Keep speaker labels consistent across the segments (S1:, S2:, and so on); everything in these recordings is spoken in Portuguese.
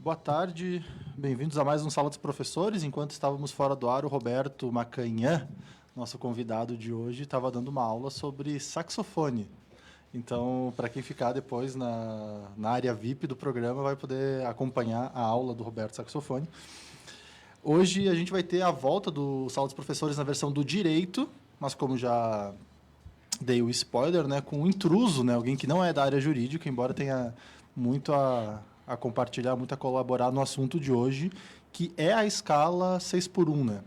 S1: Boa tarde, bem-vindos a mais um Sala dos Professores. Enquanto estávamos fora do ar, o Roberto Macanhã, nosso convidado de hoje, estava dando uma aula sobre saxofone. Então, para quem ficar depois na área VIP do programa, vai poder acompanhar a aula do Roberto Saxofone. Hoje a gente vai ter a volta do Sala dos Professores na versão do direito, mas como já dei o spoiler, né, com um intruso, né, alguém que não é da área jurídica, embora tenha muito a compartilhar, muito a colaborar no assunto de hoje, que é a escala 6 por 1, né?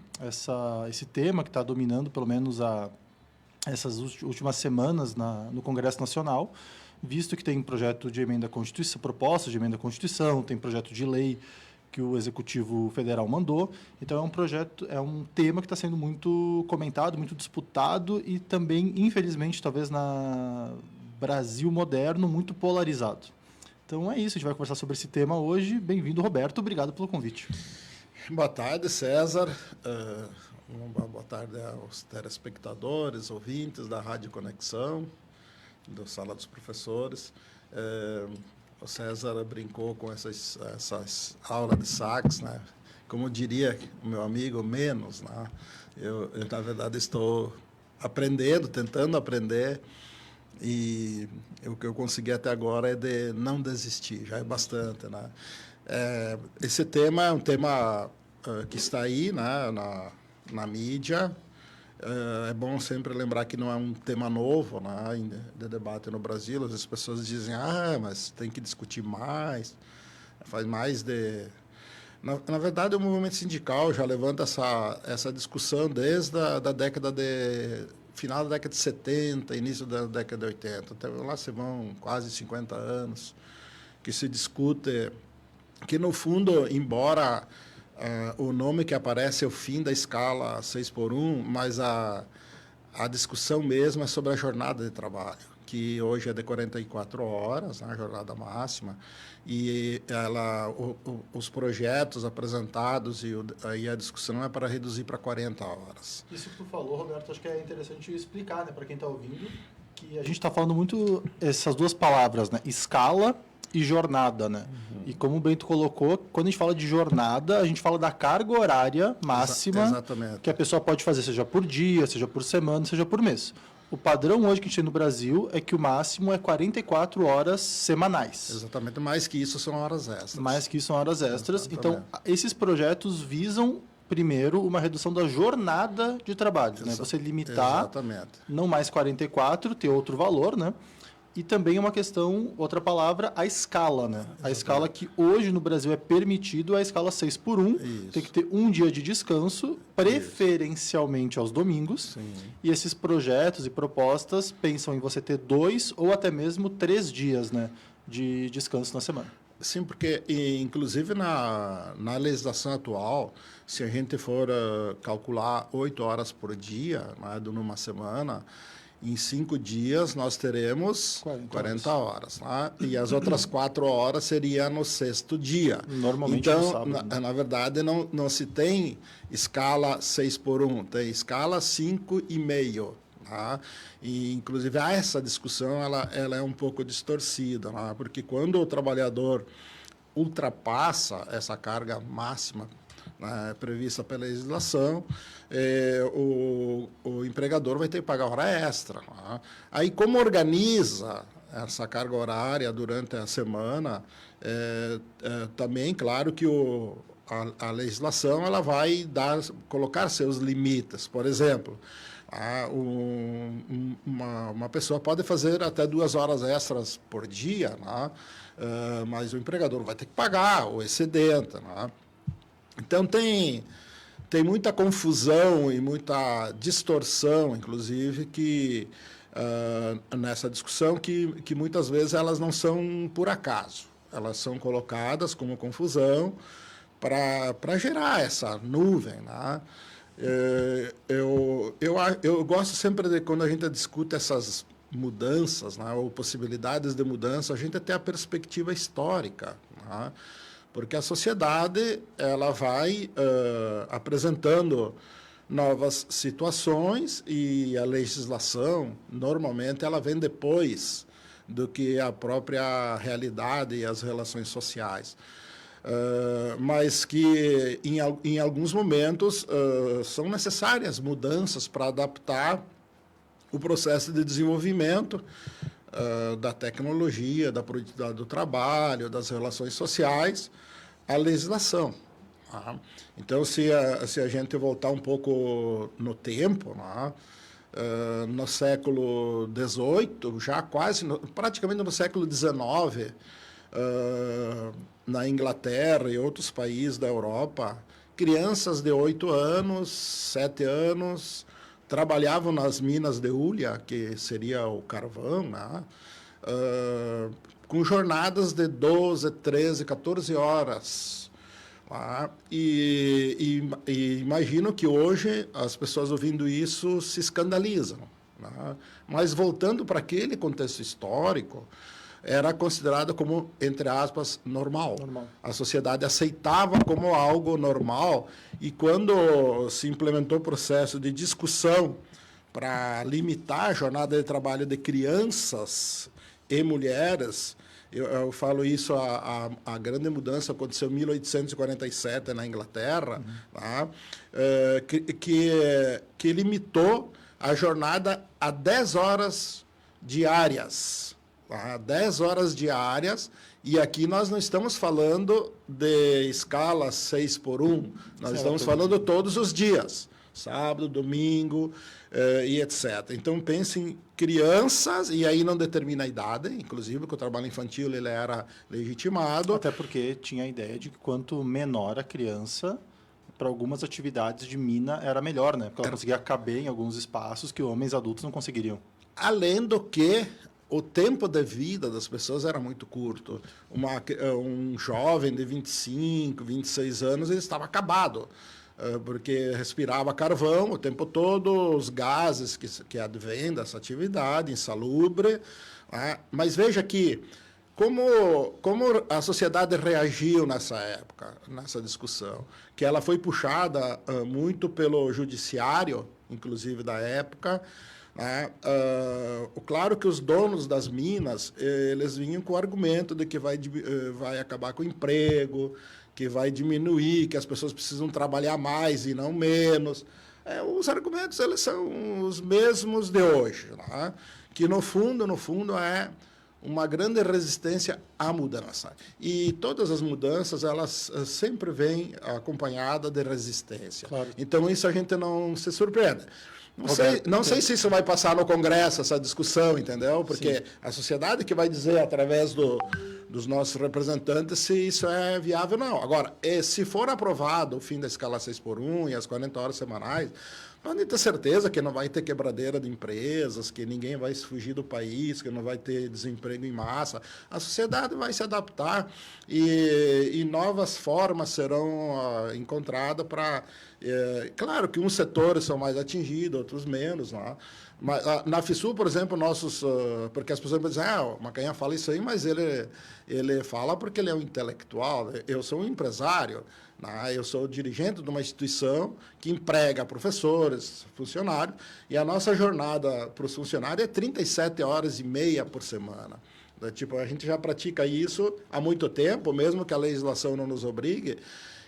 S1: Esse tema que está dominando, pelo menos, essas últimas semanas no Congresso Nacional, visto que tem projeto de emenda à Constituição, propostas de emenda à Constituição, tem projeto de lei que o Executivo Federal mandou. Então, é um tema que está sendo muito comentado, muito disputado e também, infelizmente, talvez na Brasil moderno, muito polarizado. Então é isso, a gente vai conversar sobre esse tema hoje. Bem-vindo, Roberto, obrigado pelo convite.
S2: Boa tarde, César. Boa tarde aos telespectadores, ouvintes da Rádio Conexão, do Sala dos Professores. O César brincou com essas aulas de sax, né? Como diria o meu amigo, menos, né? Eu na verdade, estou aprendendo, tentando aprender, e o que eu consegui até agora é de não desistir, já é bastante, né? Esse tema é um tema que está aí, né, na mídia. É bom sempre lembrar que não é um tema novo, né, de debate no Brasil. As pessoas dizem, mas tem que discutir mais, faz mais de... Na verdade, o movimento sindical já levanta essa discussão desde a década final da década de 70, início da década de 80. Até lá se vão quase 50 anos que se discute que, no fundo, embora o nome que aparece é o fim da escala 6 por 1, mas a discussão mesmo é sobre a jornada de trabalho, que hoje é de 44 horas, né, a jornada máxima, e os projetos apresentados e a discussão é para reduzir para 40 horas.
S1: Isso que tu falou, Roberto, acho que é interessante explicar, né, para quem está ouvindo, que a gente está falando muito essas duas palavras, né, escala e jornada, né? Uhum. E como o Bento colocou, quando a gente fala de jornada, a gente fala da carga horária máxima
S2: Exatamente.
S1: Que a pessoa pode fazer, seja por dia, seja por semana, seja por mês. O padrão hoje que a gente tem no Brasil é que o máximo é 44 horas semanais.
S2: Exatamente, mais que isso são horas extras.
S1: Mais que isso são horas extras. Exatamente. Então, esses projetos visam, primeiro, uma redução da jornada de trabalho. Né? Você limitar,
S2: exatamente,
S1: não mais 44, ter outro valor, né? E também uma questão, outra palavra, a escala, né? Exatamente. A escala que hoje no Brasil é permitido é a escala 6 por 1. Isso. Tem que ter um dia de descanso, preferencialmente aos domingos. Sim. E esses projetos e propostas pensam em você ter 2 ou até mesmo 3 dias, né, de descanso na semana.
S2: Sim, porque, inclusive, na legislação atual, se a gente for calcular 8 horas por dia, né, numa semana, em 5 dias nós teremos 40 horas. Né? E as outras 4 horas seriam no sexto dia.
S1: Normalmente
S2: então,
S1: no sábado.
S2: Na verdade, não se tem escala 6 por 1, tem escala 5,5. Tá? E, inclusive, essa discussão ela é um pouco distorcida, né? Porque quando o trabalhador ultrapassa essa carga máxima, né, prevista pela legislação, o empregador vai ter que pagar hora extra. Né? Aí, como organiza essa carga horária durante a semana, também, claro que a legislação ela vai colocar seus limites. Por exemplo, uma pessoa pode fazer até 2 horas extras por dia, né? Mas o empregador vai ter que pagar o excedente. Né? Então, tem muita confusão e muita distorção, inclusive, nessa discussão, que muitas vezes elas não são por acaso. Elas são colocadas como confusão para gerar essa nuvem. Né? Eu gosto sempre de, quando a gente discute essas mudanças, né, ou possibilidades de mudança, a gente tem a perspectiva histórica. Né? Porque a sociedade ela vai apresentando novas situações e a legislação, normalmente, ela vem depois do que a própria realidade e as relações sociais. mas que em alguns momentos são necessárias mudanças para adaptar o processo de desenvolvimento da tecnologia, da produtividade do trabalho, das relações sociais, à legislação. Tá? Então, se a gente voltar um pouco no tempo, né? No século XVIII, já praticamente no século XIX, na Inglaterra e outros países da Europa, crianças de 8 anos, 7 anos, trabalhavam nas minas de hulha, que seria o carvão, né? Com jornadas de 12, 13, 14 horas. E imagino que hoje as pessoas ouvindo isso se escandalizam. Né? Mas voltando para aquele contexto histórico, era considerado como, entre aspas, normal. A sociedade aceitava como algo normal, e quando se implementou o processo de discussão para limitar a jornada de trabalho de crianças e mulheres, eu falo isso, a grande mudança aconteceu em 1847 na Inglaterra, tá? Que limitou a jornada a 10 horas diárias. Tá? 10 horas diárias, e aqui nós não estamos falando de escala 6x1, nós estamos falando todos os dias, sábado, domingo, e etc. Então, pense em crianças, e aí não determina a idade, inclusive, porque o trabalho infantil ele era legitimado.
S1: Até porque tinha a ideia de que quanto menor a criança, para algumas atividades de mina era melhor, né? Porque ela conseguia caber em alguns espaços que homens adultos não conseguiriam.
S2: Além do que o tempo de vida das pessoas era muito curto. Um jovem de 25, 26 anos, ele estava acabado, porque respirava carvão o tempo todo, os gases que advêm dessa atividade, insalubre. Né? Mas veja que, como a sociedade reagiu nessa época, nessa discussão, que ela foi puxada muito pelo judiciário, inclusive da época. Né? Claro que os donos das minas, eles vinham com o argumento de que vai acabar com o emprego, que vai diminuir, que as pessoas precisam trabalhar mais e não menos. Os argumentos eles são os mesmos de hoje, né? Que no fundo é uma grande resistência à mudança. E todas as mudanças, elas sempre vêm acompanhadas de resistência. Claro. Então, isso a gente não se surpreende. Não sei se isso vai passar no Congresso, essa discussão, entendeu? Porque a sociedade que vai dizer, através dos nossos representantes, se isso é viável ou não. Agora, se for aprovado o fim da escala 6x1 e as 40 horas semanais, pode ter certeza que não vai ter quebradeira de empresas, que ninguém vai fugir do país, que não vai ter desemprego em massa. A sociedade vai se adaptar e novas formas serão encontradas para... claro que uns setores são mais atingidos, outros menos. Né? Mas, na FISUL, por exemplo, porque as pessoas dizem, o Macanhã fala isso aí, mas ele fala porque ele é um intelectual. Eu sou um empresário. Eu sou dirigente de uma instituição que emprega professores, funcionários, e a nossa jornada para os funcionários é 37 horas e meia por semana. Tipo, a gente já pratica isso há muito tempo, mesmo que a legislação não nos obrigue,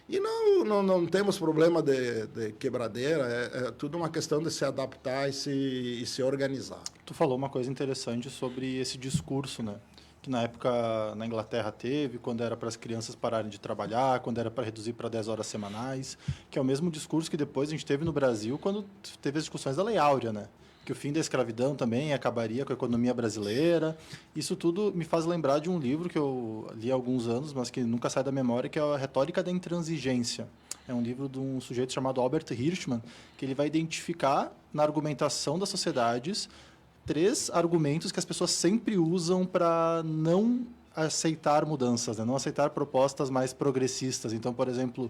S2: e não temos problema de quebradeira, é tudo uma questão de se adaptar e se organizar.
S1: Tu falou uma coisa interessante sobre esse discurso, né? Que na época na Inglaterra teve, quando era para as crianças pararem de trabalhar, quando era para reduzir para 10 horas semanais, que é o mesmo discurso que depois a gente teve no Brasil quando teve as discussões da Lei Áurea, né? Que o fim da escravidão também acabaria com a economia brasileira. Isso tudo me faz lembrar de um livro que eu li há alguns anos, mas que nunca sai da memória, que é a Retórica da Intransigência. É um livro de um sujeito chamado Albert Hirschman, que ele vai identificar na argumentação das sociedades 3 argumentos que as pessoas sempre usam para não aceitar mudanças, né? Não aceitar propostas mais progressistas. Então, por exemplo,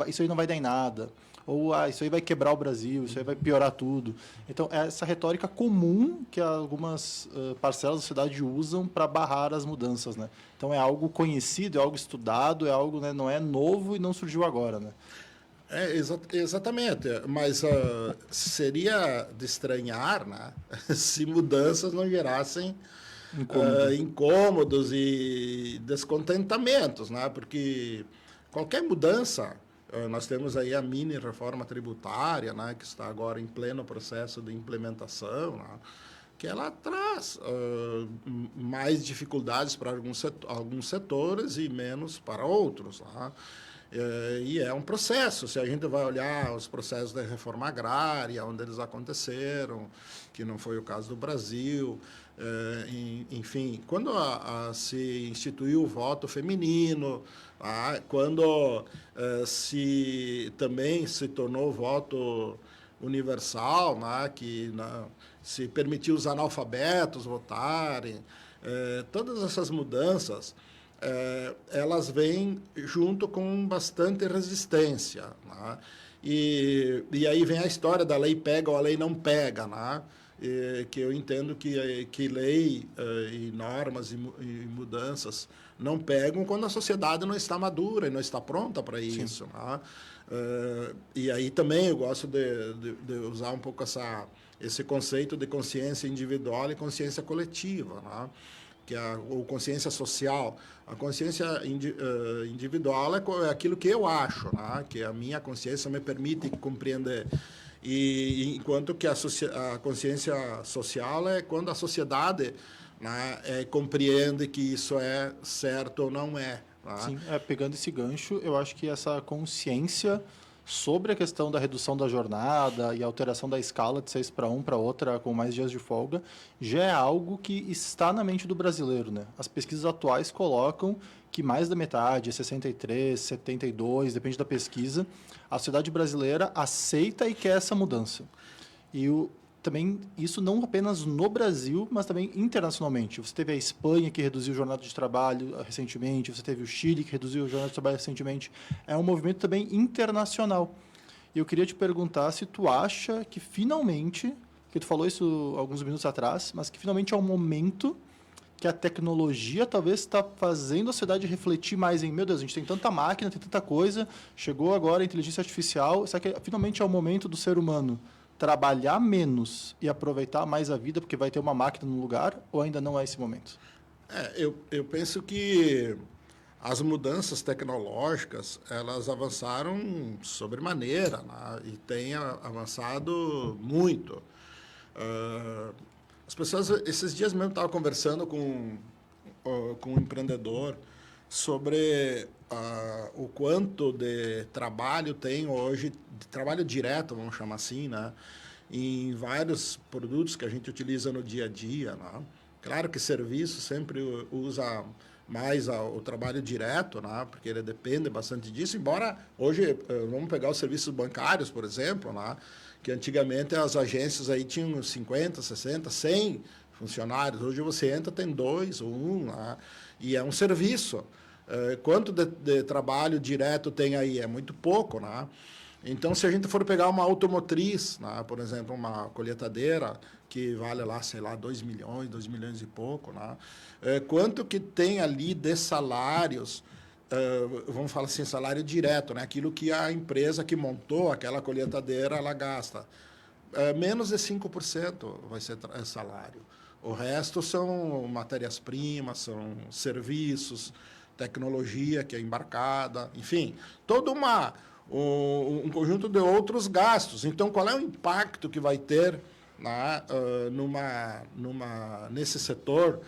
S1: isso aí não vai dar em nada. Ou isso aí vai quebrar o Brasil, isso aí vai piorar tudo. Então, é essa retórica comum que algumas parcelas da sociedade usam para barrar as mudanças, né? Então, é algo conhecido, é algo estudado, é algo, né, não é novo e não surgiu agora, né?
S2: Exatamente, mas seria de estranhar, né, se mudanças não gerassem incômodos e descontentamentos, né, porque qualquer mudança, nós temos aí a mini reforma tributária, né, que está agora em pleno processo de implementação, né, que ela traz mais dificuldades para alguns setores e menos para outros, né? E é um processo. Se a gente vai olhar os processos da reforma agrária, onde eles aconteceram, que não foi o caso do Brasil, enfim, quando se instituiu o voto feminino, quando também se tornou o voto universal, né, que se permitiu os analfabetos votarem, todas essas mudanças, elas vêm junto com bastante resistência, né? E aí vem a história da lei pega ou a lei não pega, né? Que eu entendo que lei e normas e mudanças não pegam quando a sociedade não está madura e não está pronta para isso, né? E aí também eu gosto de usar um pouco esse conceito de consciência individual e consciência coletiva, né? Que ou consciência social. A consciência individual é aquilo que eu acho, né? Que a minha consciência me permite compreender. E enquanto que a consciência social é quando a sociedade, né, compreende que isso é certo ou não é. Né?
S1: Sim, pegando esse gancho, eu acho que essa consciência sobre a questão da redução da jornada e alteração da escala de 6 para 1 para outra com mais dias de folga, já é algo que está na mente do brasileiro, né? As pesquisas atuais colocam que mais da metade, 63, 72, depende da pesquisa, a sociedade brasileira aceita e quer essa mudança. E também isso não apenas no Brasil, mas também internacionalmente. Você teve a Espanha, que reduziu a jornada de trabalho recentemente, você teve o Chile, que reduziu a jornada de trabalho recentemente. É um movimento também internacional. E eu queria te perguntar se tu acha que finalmente, que tu falou isso alguns minutos atrás, mas que finalmente é um momento que a tecnologia talvez está fazendo a sociedade refletir mais em, meu Deus, a gente tem tanta máquina, tem tanta coisa, chegou agora a inteligência artificial, será que finalmente é o momento do ser humano trabalhar menos e aproveitar mais a vida porque vai ter uma máquina no lugar, ou ainda não é esse momento?
S2: Eu penso que as mudanças tecnológicas, elas avançaram sobremaneira, né? E têm avançado muito. As pessoas, esses dias mesmo, estavam conversando com um empreendedor sobre o quanto de trabalho tem hoje, de trabalho direto, vamos chamar assim, né? Em vários produtos que a gente utiliza no dia a dia, né? Claro que serviço sempre usa mais o trabalho direto, né? Porque ele depende bastante disso, embora hoje, vamos pegar os serviços bancários, por exemplo, né? Que antigamente as agências aí tinham 50, 60, 100 funcionários, hoje você entra, tem 2 ou 1, né? E é um serviço. Quanto de trabalho direto tem aí? É muito pouco, né? Então, se a gente for pegar uma automotriz, né, por exemplo, uma colheitadeira, que vale lá, sei lá, 2 milhões e pouco, né? Quanto que tem ali de salários, vamos falar assim, salário direto, né? Aquilo que a empresa que montou aquela colheitadeira, ela gasta. Menos de 5% vai ser salário. O resto são matérias-primas, são serviços, tecnologia que é embarcada, enfim, todo um conjunto de outros gastos. Então, qual é o impacto que vai ter, né, nesse setor?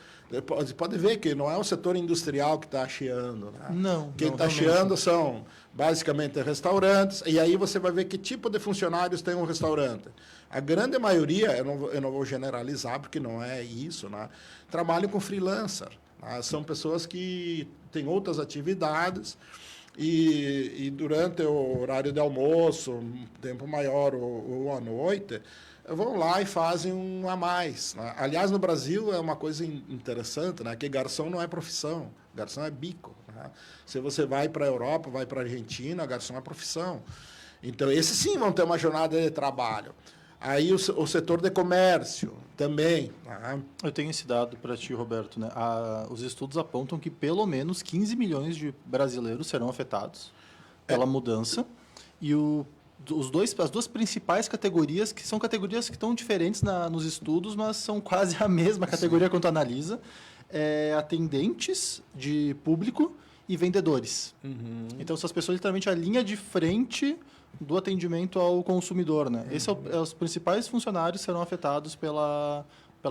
S2: Pode ver que não é o setor industrial que está chiando. Né?
S1: Não.
S2: Quem está chiando são basicamente restaurantes, e aí você vai ver que tipo de funcionários tem um restaurante. A grande maioria, eu não vou generalizar, porque não é isso, né? Trabalham com freelancer. Né? São pessoas que têm outras atividades e durante o horário de almoço, um tempo maior ou à noite, vão lá e fazem um a mais. Né? Aliás, no Brasil é uma coisa interessante, né? Que garçom não é profissão, garçom é bico. Né? Se você vai para a Europa, vai para a Argentina, garçom é profissão. Então, esses sim vão ter uma jornada de trabalho. Aí o setor de comércio também. Né?
S1: Eu tenho esse dado para ti, Roberto. Né? Os estudos apontam que pelo menos 15 milhões de brasileiros serão afetados pela mudança. E as duas principais categorias, que são categorias que estão diferentes nos estudos, mas são quase a mesma categoria quando analisa, atendentes de público e vendedores. Então, são as pessoas literalmente a linha de frente do atendimento ao consumidor, né? Esses são os principais funcionários que serão afetados pela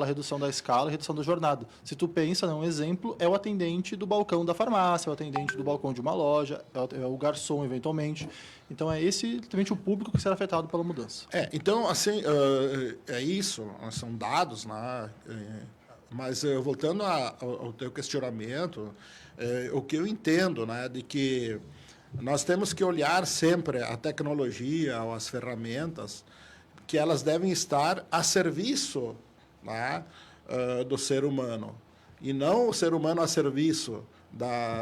S1: redução da escala e redução da jornada. Se tu pensa, um exemplo é o atendente do balcão da farmácia, é o atendente do balcão de uma loja, é o garçom, eventualmente. Então, é esse literalmente o público que será afetado pela mudança.
S2: Então, assim, é isso, são dados, né? Mas voltando ao teu questionamento, o que eu entendo, né, de que nós temos que olhar sempre a tecnologia ou as ferramentas que elas devem estar a serviço, né, do ser humano, e não o ser humano a serviço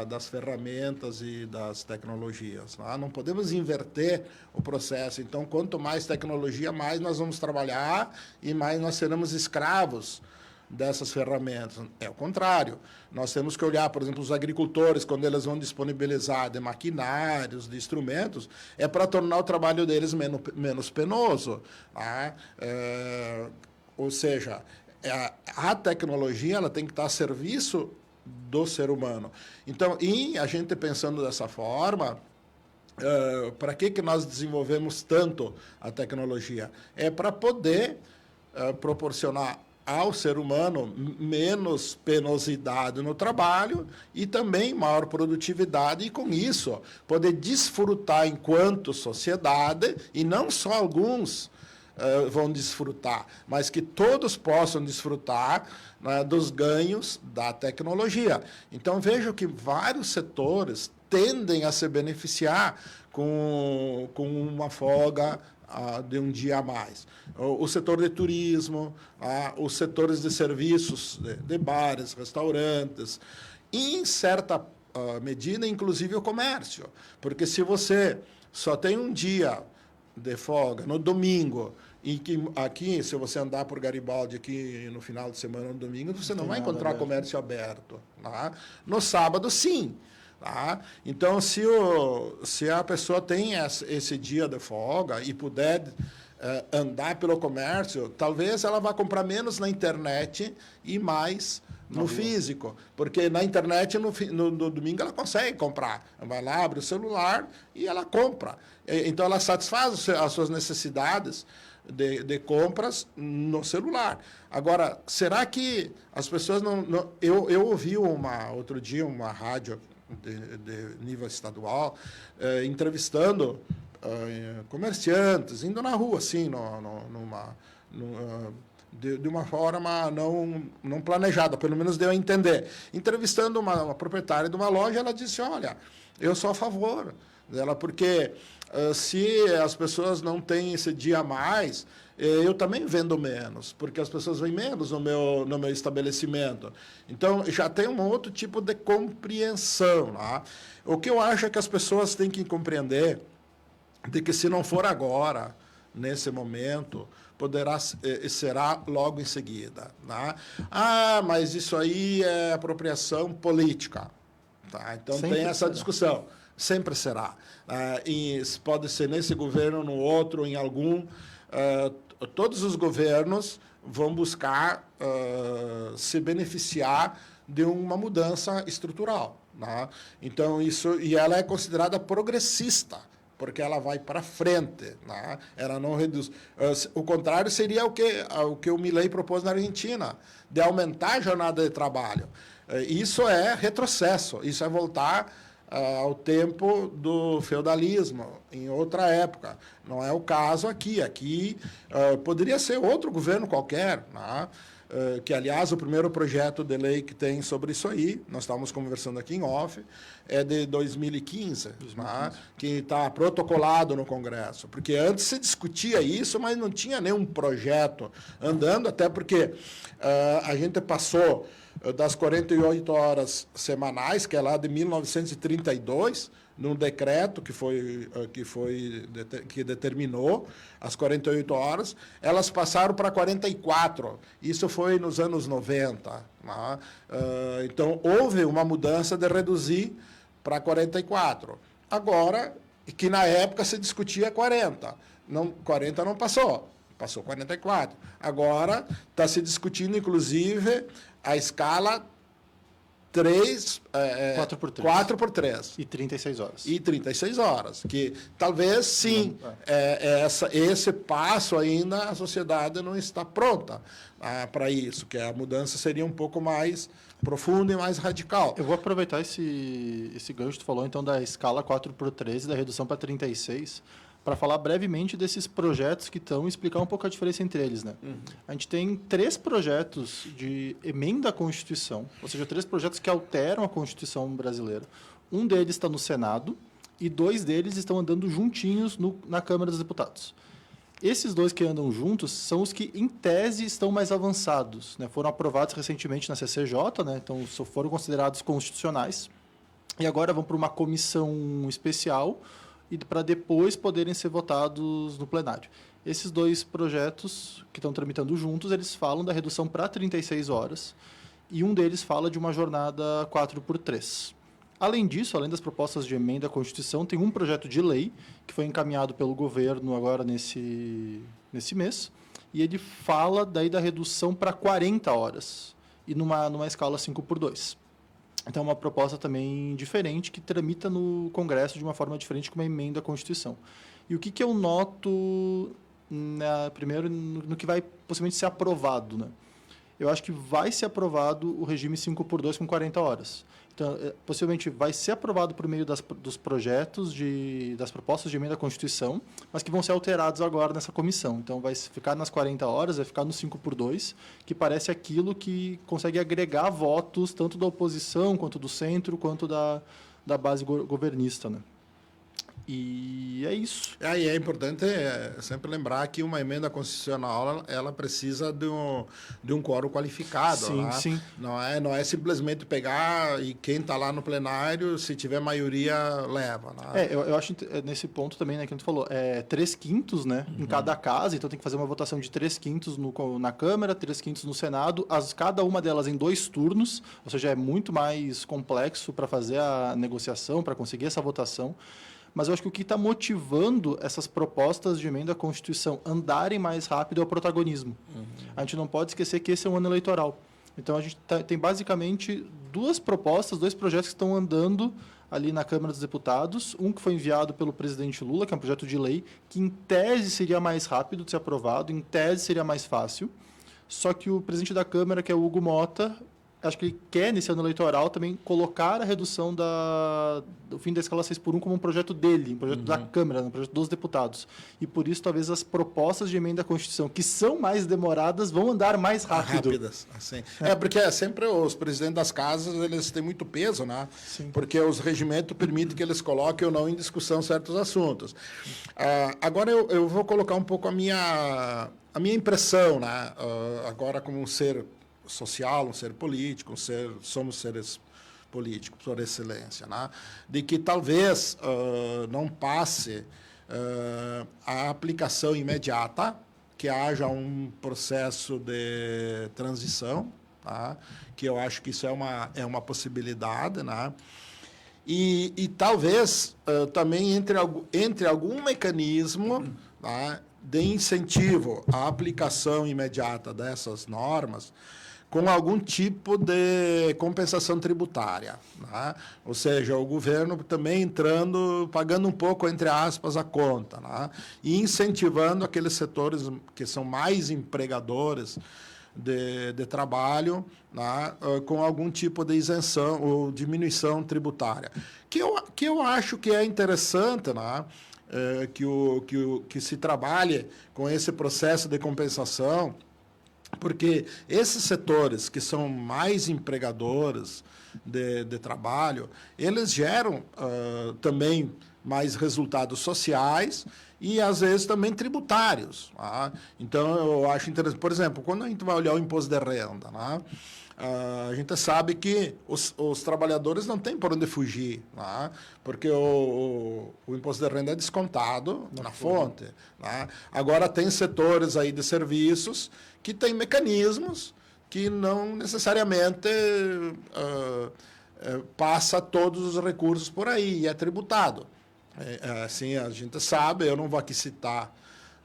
S2: das ferramentas e das tecnologias. Né? Não podemos inverter o processo. Então, quanto mais tecnologia, mais nós vamos trabalhar e mais nós seremos escravos dessas ferramentas. É o contrário. Nós temos que olhar, por exemplo, os agricultores, quando eles vão disponibilizar de maquinários, de instrumentos, é para tornar o trabalho deles menos penoso. Tá? Ou seja, a tecnologia ela tem que estar a serviço do ser humano. Então, e a gente pensando dessa forma, para que nós desenvolvemos tanto a tecnologia? É para poder proporcionar ao ser humano menos penosidade no trabalho e também maior produtividade, e com isso poder desfrutar enquanto sociedade, e não só alguns vão desfrutar, mas que todos possam desfrutar, né, dos ganhos da tecnologia. Então, vejo que vários setores tendem a se beneficiar com uma folga de um dia a mais. O setor de turismo, os setores de serviços, de bares, restaurantes, e, em certa medida, inclusive o comércio. Porque se você só tem um dia de folga no domingo, e que aqui, se você andar por Garibaldi aqui no final de semana, no domingo, você não vai encontrar comércio aberto. Tá? No sábado, sim. Tá? Então, se a pessoa tem esse dia de folga e puder andar pelo comércio, talvez ela vá comprar menos na internet e mais no físico. Porque na internet, no domingo, ela consegue comprar. Ela vai lá, abre o celular e ela compra. Então, ela satisfaz as suas necessidades de compras no celular. Agora, será que as pessoas não... Eu ouvi outro dia uma rádio de nível estadual, entrevistando comerciantes, indo na rua, assim, de uma forma não planejada, pelo menos deu a entender. Entrevistando uma proprietária de uma loja, ela disse, olha, eu sou a favor dela, porque se as pessoas não têm esse dia a mais, eu também vendo menos, porque as pessoas vêm menos no meu estabelecimento. Então, já tem um outro tipo de compreensão. Né? O que eu acho é que as pessoas têm que compreender de que, se não for agora, nesse momento, será logo em seguida. Né? Mas isso aí é apropriação política. Tá? Então, sempre tem essa discussão. Sempre será. E pode ser nesse governo, no outro, em algum. Todos os governos vão buscar se beneficiar de uma mudança estrutural. Né? Então, e ela é considerada progressista, porque ela vai para frente. Né? Ela não reduz. O contrário seria o que o Milei propôs na Argentina, de aumentar a jornada de trabalho. Isso é retrocesso, isso é voltar ao tempo do feudalismo, em outra época. Não é o caso aqui. Aqui poderia ser outro governo qualquer, né? Que, aliás, o primeiro projeto de lei que tem sobre isso aí, nós estávamos conversando aqui em off, é de 2015. Né? Que está protocolado no Congresso. Porque antes se discutia isso, mas não tinha nenhum projeto andando, até porque a gente passou das 48 horas semanais, que é lá de 1932, num decreto que determinou as 48 horas, elas passaram para 44. Isso foi nos anos 90. Né? Então, houve uma mudança de reduzir para 44. Agora, que na época se discutia 40. 40 não passou, passou 44. Agora está se discutindo, inclusive, a escala 4 por 3.
S1: E 36 horas.
S2: E 36 horas. Que talvez, sim, esse passo ainda a sociedade não está pronta para isso, que a mudança seria um pouco mais profunda e mais radical.
S1: Eu vou aproveitar esse gancho que tu falou, então, da escala 4 por 3 e da redução para 36, para falar brevemente desses projetos que estão e explicar um pouco a diferença entre eles, né? A gente tem 3 projetos de emenda à Constituição, ou seja, 3 projetos que alteram a Constituição brasileira. Um deles está no Senado e 2 deles estão andando juntinhos na Câmara dos Deputados. Esses 2 que andam juntos são os que, em tese, estão mais avançados, né? Foram aprovados recentemente na CCJ, né? Então foram considerados constitucionais e agora vão para uma comissão especial e para depois poderem ser votados no plenário. Esses 2 projetos que estão tramitando juntos, eles falam da redução para 36 horas e um deles fala de uma jornada 4 por 3. Além disso, além das propostas de emenda à Constituição, tem um projeto de lei que foi encaminhado pelo governo agora nesse mês e ele fala daí da redução para 40 horas e numa escala 5 por 2. Então, é uma proposta também diferente, que tramita no Congresso de uma forma diferente, com uma emenda à Constituição. E o que eu noto, primeiro, no que vai possivelmente ser aprovado, né? Eu acho que vai ser aprovado o regime 5 por 2 com 40 horas. Então, possivelmente vai ser aprovado por meio dos projetos, das propostas de emenda à Constituição, mas que vão ser alterados agora nessa comissão. Então, vai ficar nas 40 horas, vai ficar no 5 por 2, que parece aquilo que consegue agregar votos tanto da oposição, quanto do centro, quanto da base governista, né? E é isso.
S2: E é importante sempre lembrar que uma emenda constitucional ela precisa de um quórum qualificado.
S1: Sim,
S2: né?
S1: sim.
S2: Não é simplesmente pegar e quem está lá no plenário, se tiver maioria, leva. Né?
S1: Eu acho nesse ponto também, né, que a gente falou, 3/5, né, em cada casa, então tem que fazer uma votação de 3/5 na Câmara, 3/5 no Senado, cada uma delas em 2 turnos, ou seja, é muito mais complexo para fazer a negociação, para conseguir essa votação. Mas eu acho que o que está motivando essas propostas de emenda à Constituição andarem mais rápido é o protagonismo. A gente não pode esquecer que esse é um ano eleitoral. Então, a gente tem basicamente 2 propostas, 2 projetos que estão andando ali na Câmara dos Deputados. Um que foi enviado pelo presidente Lula, que é um projeto de lei, que em tese seria mais rápido de ser aprovado, em tese seria mais fácil. Só que o presidente da Câmara, que é o Hugo Mota, acho que ele quer, nesse ano eleitoral, também colocar a redução do fim da escala 6 por 1 como um projeto dele, um projeto da Câmara, um projeto dos deputados. E por isso, talvez, as propostas de emenda à Constituição, que são mais demoradas, vão andar mais rápido.
S2: Rápidas, assim. Porque sempre os presidentes das casas, eles têm muito peso, né?
S1: Sim.
S2: Porque os regimentos permitem que eles coloquem ou não em discussão certos assuntos. Agora, eu vou colocar um pouco a minha impressão, né? Agora, como um ser social, um ser político, somos seres políticos por excelência, né? De que talvez não passe a aplicação imediata, que haja um processo de transição, tá? Que eu acho que isso é uma possibilidade, né? E talvez também entre algum mecanismo, tá, de incentivo à aplicação imediata dessas normas, com algum tipo de compensação tributária, né? Ou seja, o governo também entrando, pagando um pouco, entre aspas, a conta, né? E incentivando aqueles setores que são mais empregadores de trabalho, né? Com algum tipo de isenção ou diminuição tributária. Que eu acho que é interessante, né? Que se trabalhe com esse processo de compensação, porque esses setores que são mais empregadores de trabalho, eles geram também mais resultados sociais e, às vezes, também tributários. Tá? Então, eu acho interessante. Por exemplo, quando a gente vai olhar o imposto de renda, né? A gente sabe que os trabalhadores não têm por onde fugir, né? Porque o imposto de renda é descontado na fonte. Né? Agora, tem setores aí de serviços que têm mecanismos que não necessariamente passa todos os recursos por aí e é tributado. Assim, a gente sabe, eu não vou aqui citar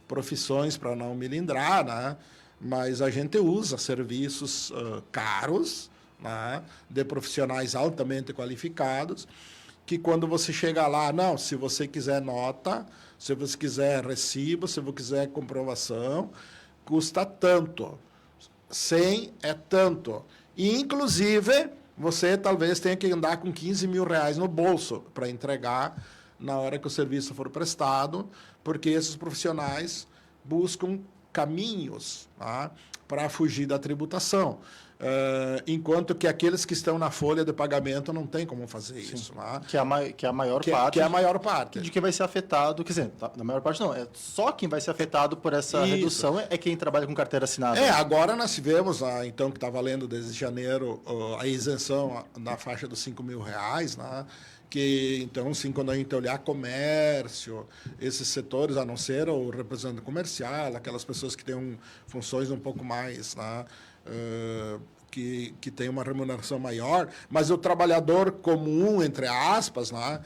S2: profissões para não me lindrar, né? Mas a gente usa serviços caros, né, de profissionais altamente qualificados, que quando você chega lá, não, se você quiser nota, se você quiser recibo, se você quiser comprovação, custa tanto. 100 é tanto. E, inclusive, você talvez tenha que andar com 15 mil reais no bolso para entregar na hora que o serviço for prestado, porque esses profissionais buscam caminhos, tá, para fugir da tributação. Enquanto que aqueles que estão na folha de pagamento não tem como fazer isso. Tá?
S1: Que é a maior parte.
S2: Que é a maior parte.
S1: De quem vai ser afetado, quer dizer, na maior parte não, é só quem vai ser afetado por essa redução é quem trabalha com carteira assinada.
S2: Agora nós tivemos, então, que está valendo desde janeiro, a isenção na faixa dos 5 mil reais, né? Que, então, assim, quando a gente olhar comércio, esses setores, a não ser o representante comercial, aquelas pessoas que têm funções um pouco mais, né, que tem uma remuneração maior, mas o trabalhador comum, entre aspas, né,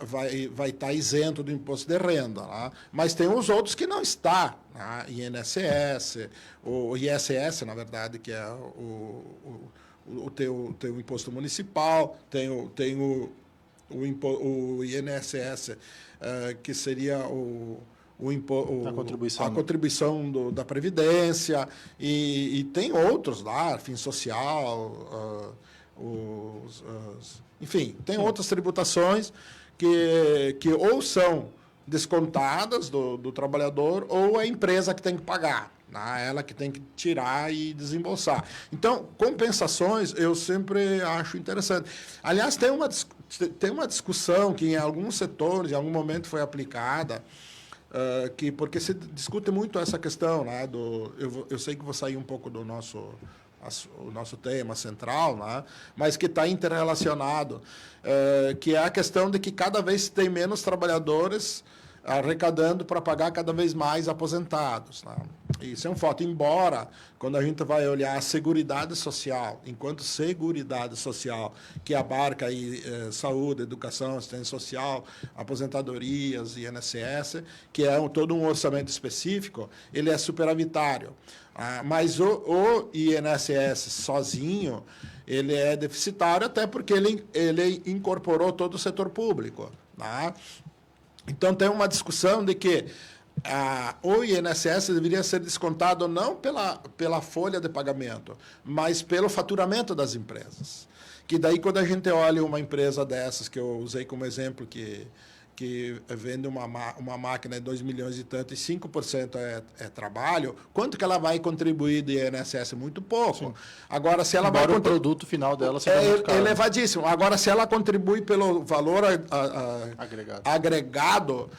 S2: vai estar isento do imposto de renda. Né? Mas tem os outros que não está, né? INSS, o ISS, na verdade, que é o teu imposto municipal, tem o INSS, que seria a contribuição da Previdência, e tem outros lá, fim social, enfim, tem outras tributações que ou são descontadas do trabalhador ou é a empresa que tem que pagar. Ela que tem que tirar e desembolsar. Então, compensações eu sempre acho interessante. Aliás, tem uma discussão que em alguns setores, em algum momento foi aplicada, porque se discute muito essa questão, né, eu sei que vou sair um pouco do o nosso tema central, né, mas que está interrelacionado, que é a questão de que cada vez tem menos trabalhadores arrecadando para pagar cada vez mais aposentados. Né? Isso é um fato. Embora, quando a gente vai olhar a Seguridade Social, enquanto Seguridade Social, que abarca aí, saúde, educação, assistência social, aposentadorias e INSS, que é todo um orçamento específico, ele é superavitário. Mas o INSS sozinho, ele é deficitário, até porque ele incorporou todo o setor público. Né? Então, tem uma discussão de que o INSS deveria ser descontado não pela folha de pagamento, mas pelo faturamento das empresas. Que daí, quando a gente olha uma empresa dessas, que eu usei como exemplo, que vende uma máquina de 2 milhões e tanto, e 5% é trabalho, quanto que ela vai contribuir do INSS? Muito pouco. Sim. Agora, se ela vai...
S1: o produto final dela seja muito caro.
S2: Elevadíssimo. Agora, se ela contribui pelo valor agregado,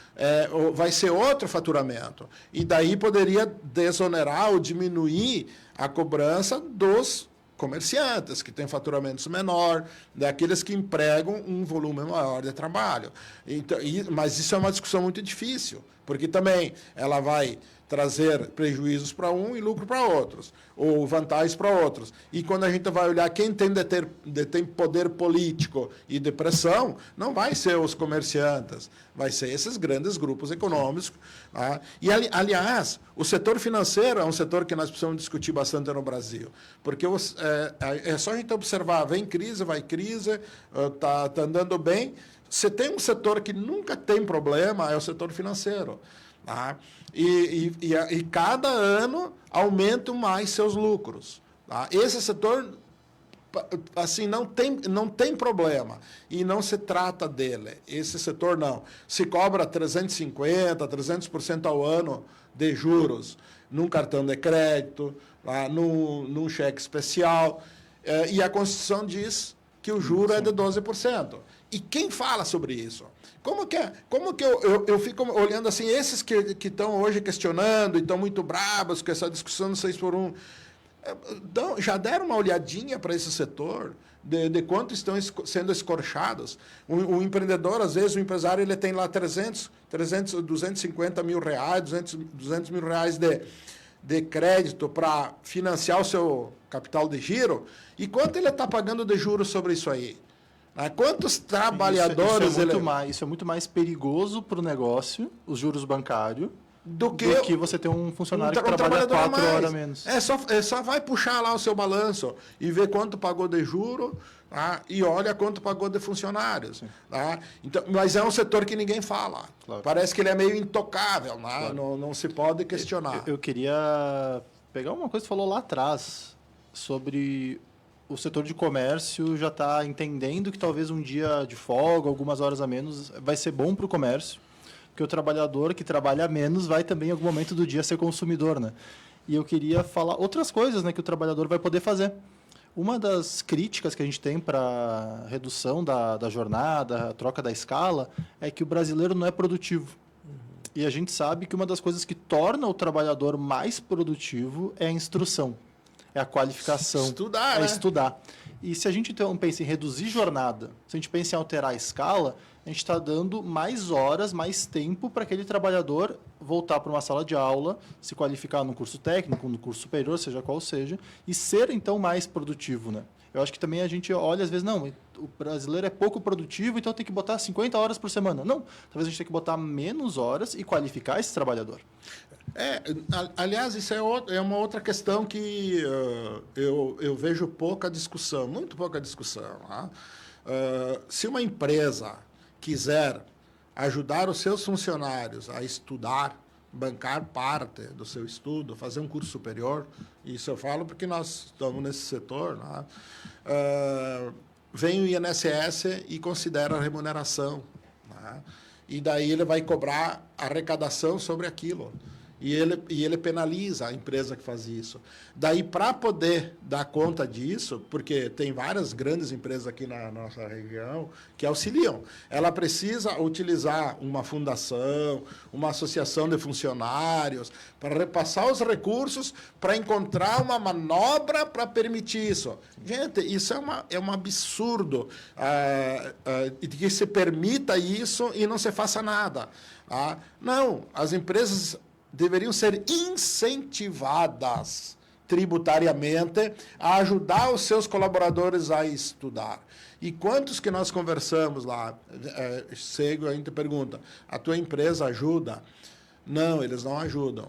S2: vai ser outro faturamento. E daí poderia desonerar ou diminuir a cobrança dos comerciantes, que têm faturamentos menor, daqueles que empregam um volume maior de trabalho. Então, mas isso é uma discussão muito difícil, porque também ela vai trazer prejuízos para um e lucro para outros, ou vantagens para outros. E quando a gente vai olhar quem detém poder político e de pressão, não vai ser os comerciantes, vai ser esses grandes grupos econômicos. Tá? E, aliás, o setor financeiro é um setor que nós precisamos discutir bastante no Brasil, porque é só a gente observar, vem crise, vai crise, está andando bem. Você tem um setor que nunca tem problema, é o setor financeiro. Tá? E cada ano aumentam mais seus lucros. Tá? Esse setor assim, não tem problema e não se trata dele. Esse setor não. Se cobra 350%, 300% ao ano de juros num cartão de crédito, tá? num cheque especial. E a Constituição diz que o juro é de 12%. E quem fala sobre isso? Como que eu fico olhando assim, esses que estão hoje questionando e estão muito bravos com essa discussão do 6x1, já deram uma olhadinha para esse setor de quanto estão sendo escorchados? O empreendedor, às vezes, o empresário, ele tem lá 250 mil reais, 200 mil reais de crédito para financiar o seu capital de giro, e quanto ele está pagando de juros sobre isso aí? Quantos trabalhadores...
S1: Isso é muito mais perigoso para o negócio, os juros bancários,
S2: do
S1: que você ter um funcionário que trabalha 4 horas menos.
S2: Só vai puxar lá o seu balanço e ver quanto pagou de juro, tá? E olha quanto pagou de funcionários. Tá? Então, mas é um setor que ninguém fala.
S1: Claro.
S2: Parece que ele é meio intocável, né?
S1: Claro.
S2: Não se pode questionar.
S1: Eu queria pegar uma coisa que você falou lá atrás sobre o setor de comércio já está entendendo que talvez um dia de folga, algumas horas a menos, vai ser bom para o comércio, porque o trabalhador que trabalha menos vai também em algum momento do dia ser consumidor, né? E eu queria falar outras coisas, né, que o trabalhador vai poder fazer. Uma das críticas que a gente tem para a redução da jornada, a troca da escala, é que o brasileiro não é produtivo. E a gente sabe que uma das coisas que torna o trabalhador mais produtivo é a instrução, é a qualificação,
S2: Estudar, né?
S1: estudar. E se a gente então pensa em reduzir jornada, se a gente pensa em alterar a escala, a gente está dando mais horas, mais tempo para aquele trabalhador voltar para uma sala de aula, se qualificar no curso técnico, no curso superior, seja qual seja, e ser então mais produtivo, né? Eu acho que também a gente olha, às vezes, não, o brasileiro é pouco produtivo, então tem que botar 50 horas por semana. Não, talvez a gente tenha que botar menos horas e qualificar esse trabalhador.
S2: Aliás, isso é uma outra questão que eu vejo pouca discussão, muito pouca discussão. Tá? Se uma empresa quiser ajudar os seus funcionários a estudar, bancar parte do seu estudo, fazer um curso superior, isso eu falo porque nós estamos nesse setor, né? Vem o INSS e considera a remuneração, né? E daí ele vai cobrar arrecadação sobre aquilo. E ele penaliza a empresa que faz isso. Daí, para poder dar conta disso, porque tem várias grandes empresas aqui na nossa região que auxiliam, ela precisa utilizar uma fundação, uma associação de funcionários, para repassar os recursos, para encontrar uma manobra para permitir isso. Gente, isso é um absurdo de que se permita isso e não se faça nada. Tá? Não, as empresas deveriam ser incentivadas tributariamente a ajudar os seus colaboradores a estudar. E quantos que nós conversamos lá, a gente pergunta, a tua empresa ajuda? Não, eles não ajudam.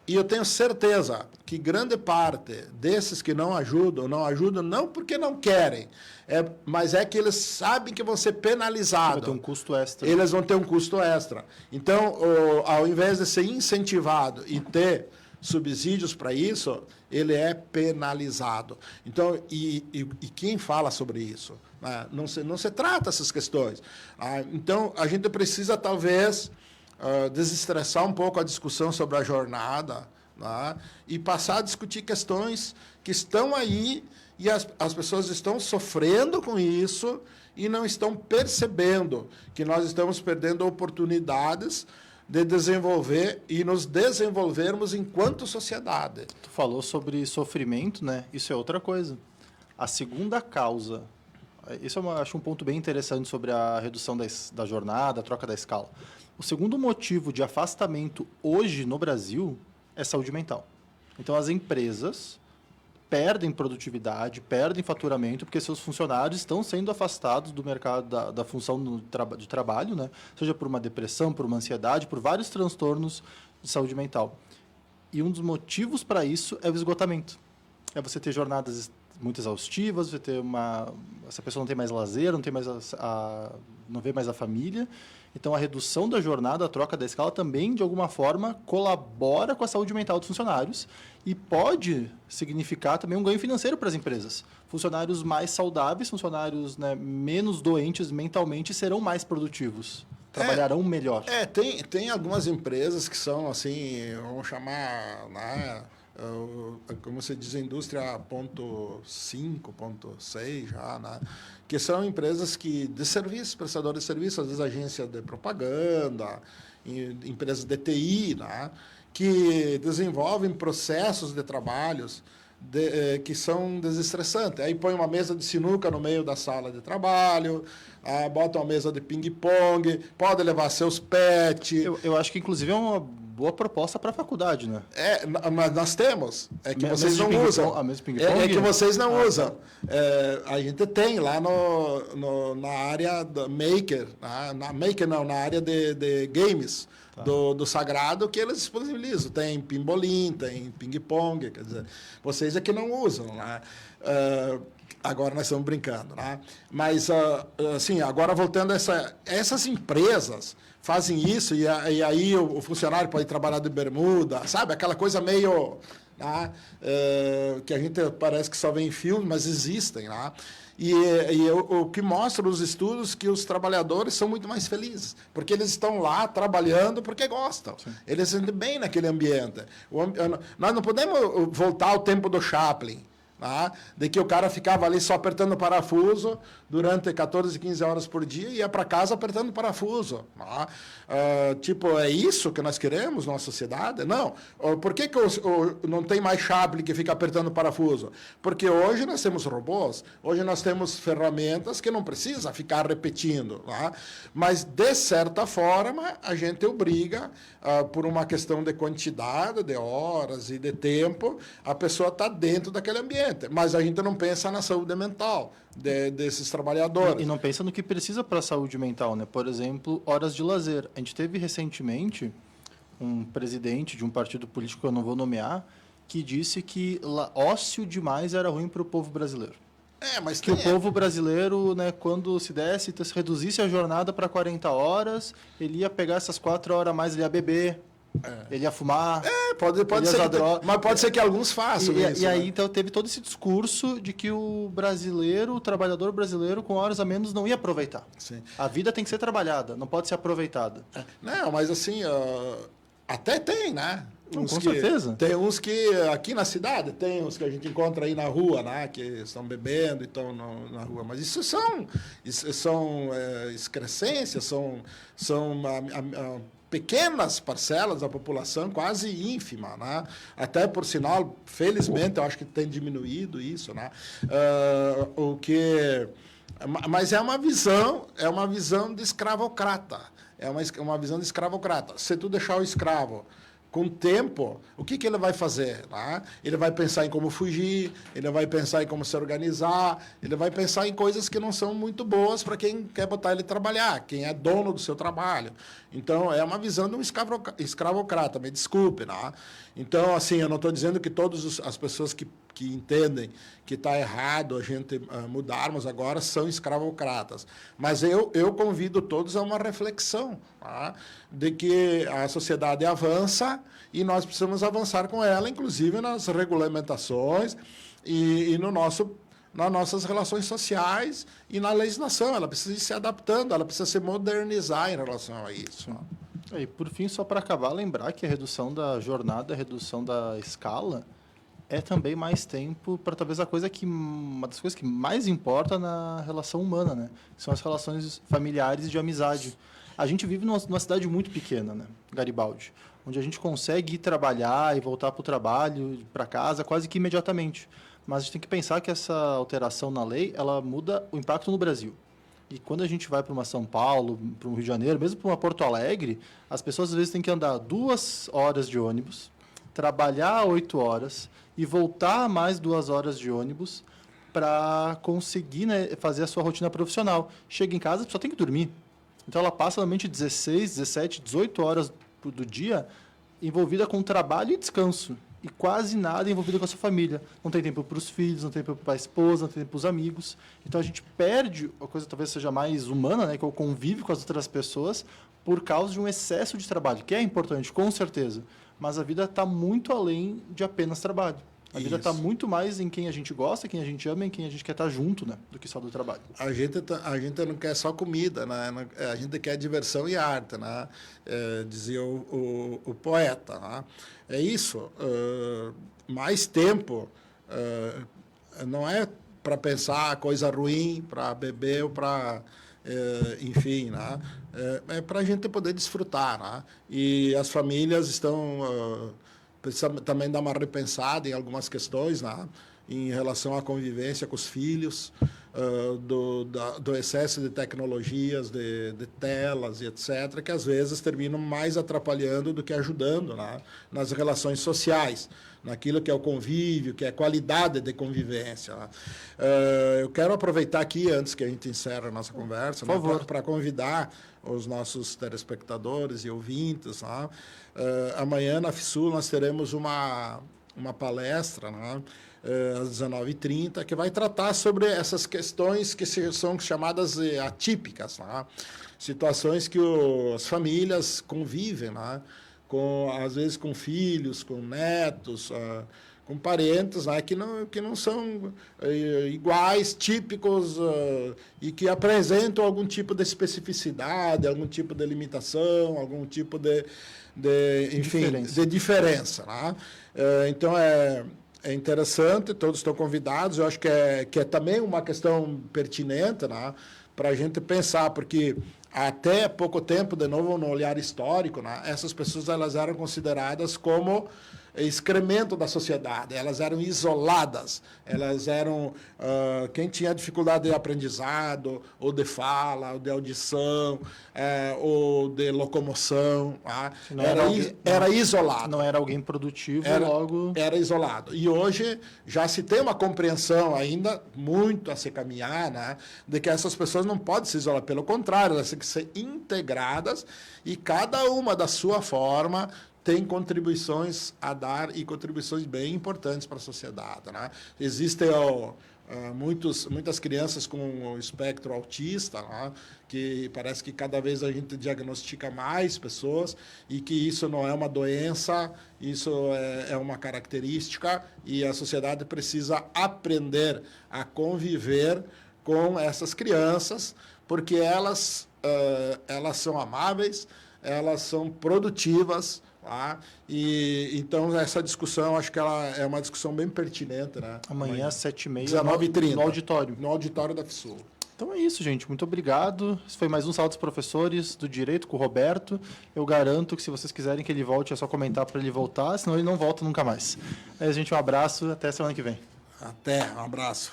S2: E eu tenho certeza que grande parte desses que não ajudam não porque não querem, mas é que eles sabem que vão ser penalizados.
S1: Vai ter um custo extra.
S2: Eles vão ter um custo extra. Então, ao invés de ser incentivado e ter subsídios para isso, ele é penalizado. Então, e quem fala sobre isso? Não se trata essas questões. Então, a gente precisa, talvez, desestressar um pouco a discussão sobre a jornada, né? E passar a discutir questões que estão aí e as pessoas estão sofrendo com isso e não estão percebendo que nós estamos perdendo oportunidades de desenvolver e nos desenvolvermos enquanto sociedade.
S1: Tu falou sobre sofrimento, né? Isso é outra coisa. A segunda causa, isso eu acho um ponto bem interessante sobre a redução da jornada, a troca da escala. O segundo motivo de afastamento hoje no Brasil é saúde mental. Então, as empresas perdem produtividade, perdem faturamento, porque seus funcionários estão sendo afastados do mercado da função de trabalho, né? Seja por uma depressão, por uma ansiedade, por vários transtornos de saúde mental. E um dos motivos para isso é o esgotamento. É você ter jornadas muito exaustivas, você ter essa pessoa não tem mais lazer, não tem mais não vê mais a família. Então, a redução da jornada, a troca da escala, também, de alguma forma, colabora com a saúde mental dos funcionários e pode significar também um ganho financeiro para as empresas. Funcionários mais saudáveis, funcionários, né, menos doentes mentalmente, serão mais produtivos, trabalharão melhor.
S2: Tem algumas empresas que são, assim, vamos chamar, né, como se diz, indústria 0.5, 0.6 já, né? Que são empresas de serviços, prestadores de serviços, às vezes agências de propaganda, empresas de TI, né? Que desenvolvem processos de trabalhos que são desestressantes. Aí põe uma mesa de sinuca no meio da sala de trabalho, bota uma mesa de ping-pong, pode levar seus pets.
S1: Eu acho que, inclusive, é uma boa proposta para a faculdade, né?
S2: Mas nós temos. É que vocês não usam. É que vocês não usam. A gente tem lá na área da Maker, na área de games. do sagrado que eles disponibilizam. Tem pimbolim, tem ping-pong, quer dizer, vocês é que não usam, né? Agora nós estamos brincando, né? Mas, assim, agora voltando a essas empresas fazem isso e aí o funcionário pode trabalhar de bermuda, sabe? Aquela coisa meio... Né? Que a gente parece que só vê em filmes, mas existem, né? E o que mostra os estudos que os trabalhadores são muito mais felizes, porque eles estão lá trabalhando porque gostam. Sim. Eles se sentem bem naquele ambiente. Nós não podemos voltar ao tempo do Chaplin, tá? De que o cara ficava ali só apertando o parafuso durante 14, 15 horas por dia e ia para casa apertando o parafuso. Tá? Tipo, é isso que nós queremos na sociedade? Não. Por que não tem mais Chaplin que fica apertando o parafuso? Porque hoje nós temos robôs, hoje nós temos ferramentas que não precisa ficar repetindo. Tá? Mas, de certa forma, a gente obriga, por uma questão de quantidade de horas e de tempo, a pessoa está dentro daquele ambiente. Mas a gente não pensa na saúde mental desses trabalhadores.
S1: E não pensa no que precisa para a saúde mental, né? Por exemplo, horas de lazer. A gente teve recentemente um presidente de um partido político que eu não vou nomear, que disse que ócio demais era ruim para o povo brasileiro.
S2: Mas
S1: que o povo brasileiro, né, quando se reduzisse a jornada para 40 horas, ele ia pegar essas 4 horas a mais, ele ia beber, ele ia fumar,
S2: pode ser, mas pode ser que alguns façam isso.
S1: E aí, então, teve todo esse discurso de que o trabalhador brasileiro, com horas a menos, não ia aproveitar.
S2: Sim.
S1: A vida tem que ser trabalhada, não pode ser aproveitada.
S2: Não, mas assim, até tem, né?
S1: Com certeza.
S2: Tem uns que, aqui na cidade, tem uns que a gente encontra aí na rua, né? Que estão bebendo e estão na rua. Mas isso são excrescências, são pequenas parcelas da população, quase ínfima, né? Até, por sinal, felizmente, eu acho que tem diminuído isso, né? Mas é uma visão de escravocrata. É uma visão de escravocrata. Se tu deixar o escravo com o tempo, o que ele vai fazer? Né? Ele vai pensar em como fugir, ele vai pensar em como se organizar, ele vai pensar em coisas que não são muito boas para quem quer botar ele trabalhar, quem é dono do seu trabalho. Então, é uma visão de um escravocrata, me desculpe. Né? Então, assim, eu não estou dizendo que todas as pessoas que entendem que está errado a gente mudarmos agora são escravocratas. Mas eu convido todos a uma reflexão, tá? De que a sociedade avança e nós precisamos avançar com ela, inclusive nas regulamentações e nas nossas relações sociais e na legislação. Ela precisa ir se adaptando, ela precisa se modernizar em relação a isso.
S1: E, por fim, só para acabar, lembrar que a redução da jornada, a redução da escala, é também mais tempo para talvez uma das coisas que mais importa na relação humana, né? São as relações familiares de amizade. A gente vive numa cidade muito pequena, né? Garibaldi, onde a gente consegue ir trabalhar e voltar para o trabalho, para casa, quase que imediatamente. Mas a gente tem que pensar que essa alteração na lei, ela muda o impacto no Brasil. E quando a gente vai para uma São Paulo, para um Rio de Janeiro, mesmo para uma Porto Alegre, as pessoas às vezes têm que andar 2 horas de ônibus, trabalhar 8 horas e voltar mais 2 horas de ônibus para conseguir, né, fazer a sua rotina profissional. Chega em casa, a pessoa tem que dormir. Então, ela passa normalmente 16, 17, 18 horas do dia envolvida com trabalho e descanso. E quase nada envolvida com a sua família. Não tem tempo para os filhos, não tem tempo para a esposa, não tem tempo para os amigos. Então, a gente perde a coisa talvez seja mais humana, né, que é o convívio com as outras pessoas, por causa de um excesso de trabalho, que é importante, com certeza. Mas a vida está muito além de apenas trabalho. A vida está muito mais em quem a gente gosta, quem a gente ama, em quem a gente quer estar junto, né, do que só do trabalho.
S2: A gente não quer só comida, né? A gente quer diversão e arte, né? Dizia o poeta. Né? É isso. Mais tempo não é para pensar coisa ruim, para beber ou para... enfim, né? É para a gente poder desfrutar. Né? E as famílias estão... precisa também dar uma repensada em algumas questões, né? Em relação à convivência com os filhos. do excesso de tecnologias, de telas e etc., que às vezes terminam mais atrapalhando do que ajudando, né, nas relações sociais, naquilo que é o convívio, que é a qualidade de convivência. Né. Eu quero aproveitar aqui, antes que a gente encerre a nossa conversa, né, para convidar os nossos telespectadores e ouvintes. Né. Amanhã, na FSUL, nós teremos uma palestra, né, às 19h30, que vai tratar sobre essas questões que são chamadas atípicas, né? Situações que as famílias convivem, né? Às vezes com filhos, com netos, com parentes, né? que não são iguais, típicos, e que apresentam algum tipo de especificidade, algum tipo de limitação, algum tipo de diferença. Né? Então, é interessante, todos estão convidados. Eu acho que é também uma questão pertinente, né, para a gente pensar, porque até pouco tempo, de novo, no olhar histórico, né, essas pessoas elas eram consideradas como excremento da sociedade, elas eram isoladas, elas eram quem tinha dificuldade de aprendizado, ou de fala, ou de audição, ou de locomoção, era isolado.
S1: Não era alguém produtivo, logo...
S2: Era isolado. E hoje já se tem uma compreensão ainda muito a se caminhar, né, de que essas pessoas não podem se isolar, pelo contrário, elas têm que ser integradas e cada uma da sua forma tem contribuições a dar e contribuições bem importantes para a sociedade. Né? Existem muitas crianças com o espectro autista, né? Que parece que cada vez a gente diagnostica mais pessoas e que isso não é uma doença, isso é uma característica e a sociedade precisa aprender a conviver com essas crianças, porque elas são amáveis, elas são produtivas. Tá? E então essa discussão, acho que ela é uma discussão bem pertinente, né?
S1: Amanhã às 7h30,
S2: 19h30,
S1: no auditório.
S2: No auditório da FSUL.
S1: Então é isso, gente. Muito obrigado. Esse foi mais um Sala dos Professores do Direito com o Roberto. Eu garanto que se vocês quiserem que ele volte, é só comentar para ele voltar, senão ele não volta nunca mais. Gente, um abraço, até semana que vem.
S2: Até, um abraço.